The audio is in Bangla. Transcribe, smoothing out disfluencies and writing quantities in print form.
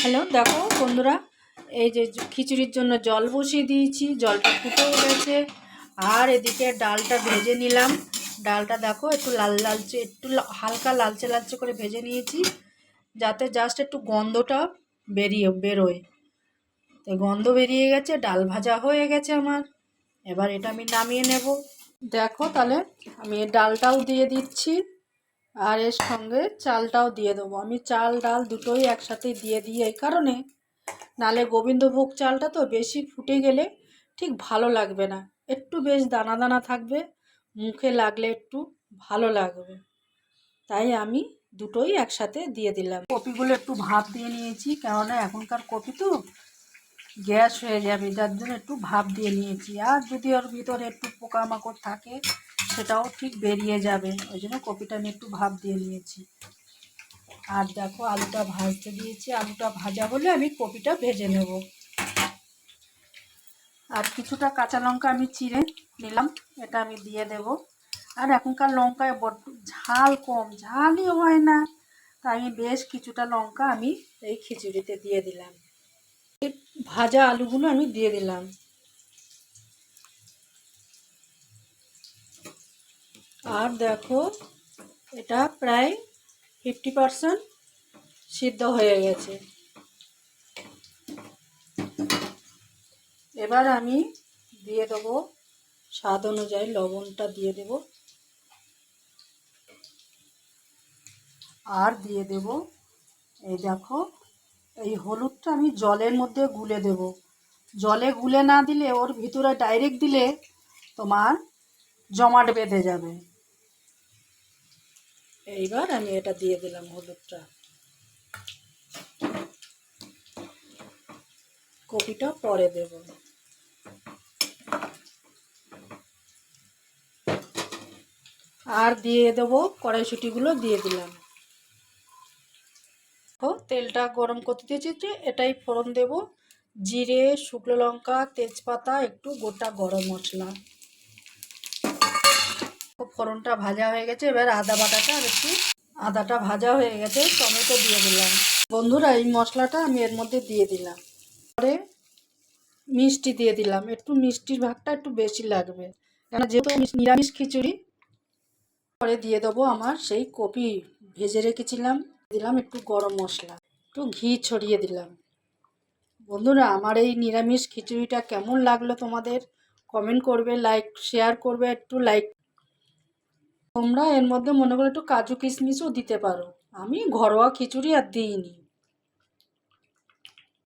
হ্যালো, দেখো বন্ধুরা, এই যে খিচুড়ির জন্য জল বসিয়ে দিয়েছি, জলটা ফুটেও গেছে। আর এদিকে ডালটা ভেজে নিলাম। ডালটা দেখো একটু লাল লালচে, একটু হালকা লালচে লালচে করে ভেজে নিয়েছি, যাতে জাস্ট একটু গন্ধটা বেরোয়। তো গন্ধ বেরিয়ে গেছে, ডাল ভাজা হয়ে গেছে আমার। এবার এটা আমি নামিয়ে নেব। দেখো তাহলে আমি ডালটাও দিয়ে দিচ্ছি, আর এর সঙ্গে চালটাও দিয়ে দেবো। আমি চাল ডাল দুটোই একসাথে দিয়ে দিই এই কারণে, নালে গোবিন্দভোগ চালটা তো বেশি ফুটে গেলে ঠিক ভালো লাগবে না, একটু বেশ দানা দানা থাকবে, মুখে লাগলে একটু ভালো লাগবে। তাই আমি দুটোই একসাথে দিয়ে দিলাম। কপিগুলো একটু ভাপ দিয়ে নিয়েছি, কেননা এখনকার কপি তো গ্যাস হয়ে যাবে, যার জন্য একটু ভাপ দিয়ে নিয়েছি। আর যদি ওর ভিতরে একটু পোকামাকড় থাকে সেটাও ঠিক বেরিয়ে যাবে, ওই জন্য কপিটা আমি একটু ভাপ দিয়ে নিয়েছি। আর দেখো আলুটা ভাজতে দিয়েছি, আলুটা ভাজা হলে আমি কপিটা ভেজে নেব। আর কিছুটা কাঁচা লঙ্কা আমি চিড়ে নিলাম, এটা আমি দিয়ে দেব। আর এখনকার লঙ্কায় বড্ড ঝাল কম, ঝালই হয় না, তাই আমি বেশ কিছুটা লঙ্কা আমি এই খিচুড়িতে দিয়ে দিলাম। এই ভাজা আলুগুলো আমি দিয়ে দিলাম। আর দেখো এটা প্রায় 50% সিদ্ধ হয়ে গেছে। এবার আমি দিয়ে দেবো স্বাদ অনুযায়ী লবণটা দিয়ে দেব, আর দিয়ে দেব এই দেখো এই হলুদটা আমি জলের মধ্যে গুলে দেব। জলে গুলে না দিলে, ওর ভিতরে ডাইরেক্ট দিলে তোমার জমাট বেঁধে যাবে। এইবার আমি এটা দিয়ে দিলাম হলুদটা। কপিটা পরে দেব। আর দিয়ে দেবো কড়াইশুঁটিগুলো দিয়ে দিলাম। তেলটা গরম করতে দিয়েছি, এটাই ফোড়ন দেব। জিরে, শুকনো লঙ্কা, তেজপাতা, একটু গোটা গরম মশলা। ফোড়নটা ভাজা হয়ে গেছে, এবার আদা বাটাটা আর একটু, আদাটা ভাজা হয়ে গেছে, টমেটো দিয়ে দিলাম। বন্ধুরা, এই মশলাটা আমি এর মধ্যে দিয়ে দিলাম। পরে মিষ্টি দিয়ে দিলাম, একটু মিষ্টির ভাগটা একটু বেশি লাগবে, কেন যেহেতু নিরামিষ খিচুড়ি। পরে দিয়ে দেবো আমার সেই কপি ভেজে রেখেছিলাম, দিলাম একটু গরম মশলা, একটু ঘি ছড়িয়ে দিলাম। বন্ধুরা, আমার এই নিরামিষ খিচুড়িটা কেমন লাগলো তোমাদের কমেন্ট করবে, লাইক শেয়ার করবে, একটু লাইক। তোমরা এর মধ্যে মনে করো একটু কাজু কিশমিশও দিতে পারো, আমি ঘরোয়া খিচুড়ি আর দিইনি।